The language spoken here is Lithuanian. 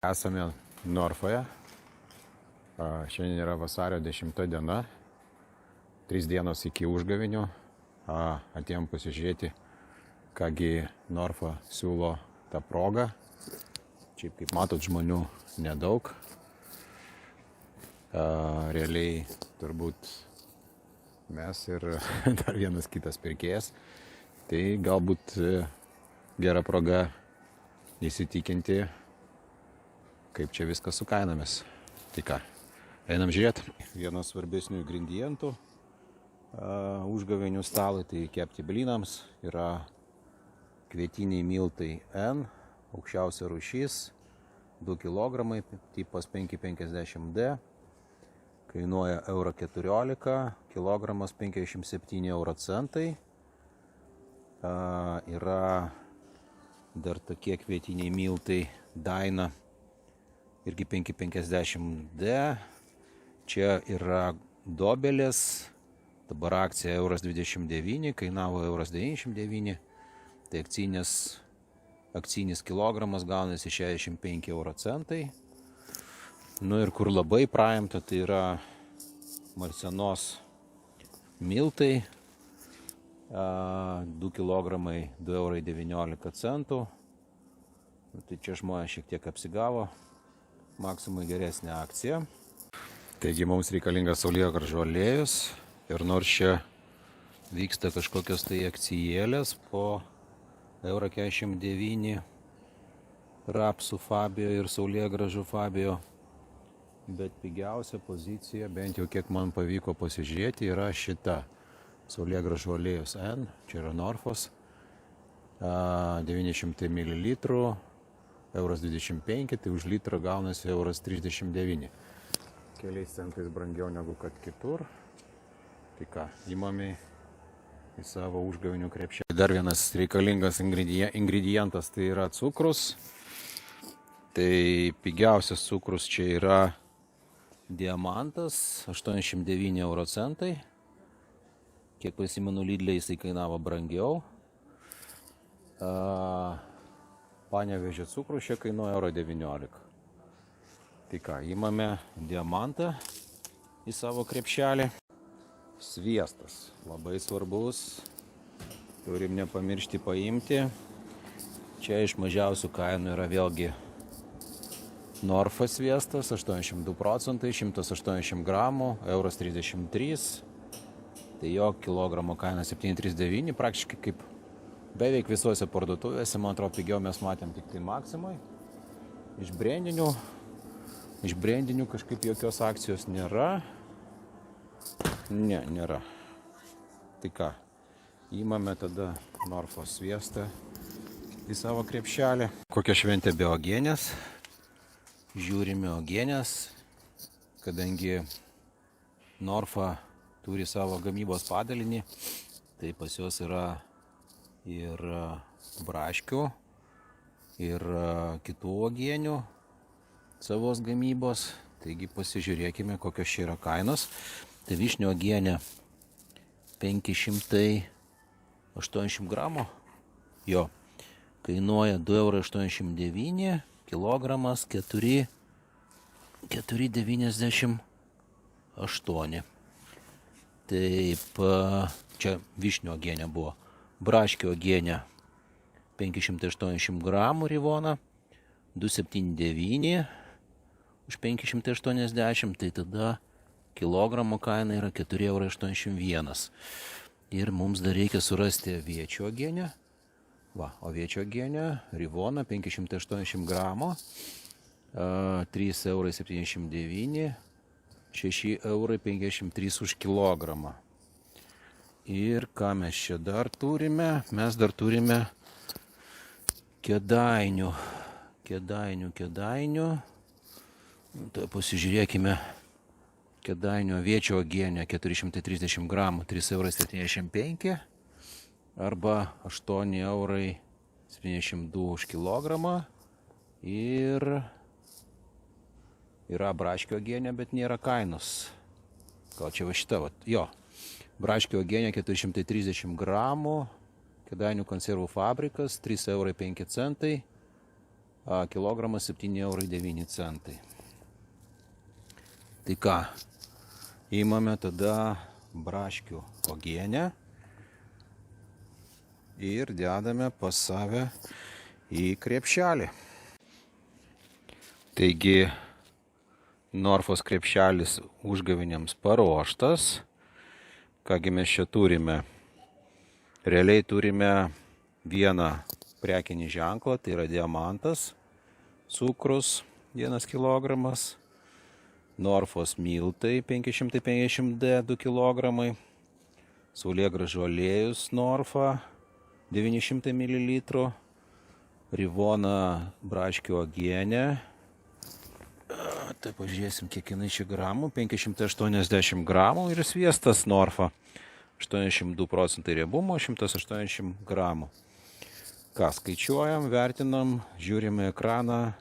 Esame Norfoje. Šiandien yra vasario 10 diena, 3 dienos iki užgavėnių. Atėjom pasižiūrėti, kągi Norfa siūlo tą progą. Čia, kaip matot, žmonių nedaug. Realiai turbūt mes ir dar vienas kitas pirkėjas. Tai galbūt gera proga įsitikinti, kaip čia viskas su kainomis. Tai ką, einam žiūrėti. Vienas svarbesnių ingredientų užgavėnių stalui, tai kepti blynams, yra kvietiniai miltai N, aukščiausia rūšis, 2 kg, tipas 550D, kainuoja 1,14 €, kilogramas 57 € . Yra dar tokie kvietiniai miltai Daina, irgi 550D. Čia yra dobelės, dabar akcija 1,29 €, kainavo 1,99 €. Tai akcinis kilogramas gaunasi 65 €. Nu ir kur labai praimta, tai yra Marsenos miltai, 2 kg, 2,19 €. Tai čia žmonės šiek tiek apsigavo, Maksimai geresnė akcija. Taigi mums reikalingas saulėgrąžų aliejus ir nors čia vyksta kažkokios tai akcijėlės po 1,49 € rapsų Fabio ir saulėgrąžų Fabio, bet pigiausia pozicija, bent jau kiek man pavyko pasižiūrėti, yra šita saulėgrąžų aliejus N, čia yra Norfos, 900 ml, 1,25 €, tai už litrą gaunasi 1,39 €. Keliais centais brangiau negu kad kitur. Tai ką, įmame į savo užgavėnių krepšelį. Dar vienas reikalingas ingredientas, tai yra cukrus. Tai pigiausias cukrus čia yra Diamantas, 89 €. Kiek prisimenu, Lidle jisai kainavo brangiau. Panevėžio cukrus čia kainuoja 1,19 €. Tai ką, įmame Diamantą į savo krepšelį. Sviestas, labai svarbus, turim nepamiršti paimti. Čia iš mažiausių kainų yra vėlgi Norfa sviestas, 82 %, 180 gramų, 1,33 €. Tai jo kilogramo kaina 7,39 €, praktiškai kaip beveik visuose parduotuvėse, man atrodo, pigiau mes matėm tik tai Maksimai. Iš brandinių kažkaip jokios akcijos nėra. Ne, nėra. Tai ką, įmame tada Norfos sviestą į savo krepšelį. Kokia šventė be uogienės? Žiūrime uogienės, kadangi Norfa turi savo gamybos padalinį, tai pas juos yra ir braškių, ir kitų uogienių savos gamybos. Taigi pasižiūrėkime, kokios čia yra kainos. Tai vyšnių uogienė 580 gramų, jo, kainuoja 2,89 €, kilogramas 4,98 €. Taip, čia vyšnių uogienė buvo. Braškių uogienė 580 gramų Rivona, 2,79 € už 580, tai tada kilogramo kaina yra 4,81 €. Ir mums dar reikia surasti aviečių uogienę. Va, aviečių uogienė Rivona 580 gramų, 3,79 €, 6,53 € už kilogramą. Ir ką mes čia dar turime? Mes dar turime Kėdainių. Tai pasižiūrėkime. Kėdainių aviečio uogienė 430 gramų, 3,75 € arba 8,72 € už kilogramą. Ir yra braškių uogienė, bet nėra kainos. Gal čia va šita, va, jo. Braškių uogienė 430 gramų, Kėdainių konservų fabrikas, 3,05 €, kilogramas 7,09 eurai. Tai ką, įmame tada braškių uogienę ir dedame pas save į krepšelį. Taigi, Norfos krepšelis užgavėnėms paruoštas. Kągi mes čia turime? Realiai turime vieną prekinį ženklą, tai yra Diamantas, cukrus 1 kilogramas, Norfos miltai 550D 2 kilogramai, saulėgrąžų aliejus Norfa 900 ml, Rivona braškių uogienė. Tai pažiūrėsim, kiek jinai čia gramų, 580 gramų ir sviestas Norfa, 82% riebumo, 180 gramų. Ką skaičiuojam, vertinam, žiūrime ekraną,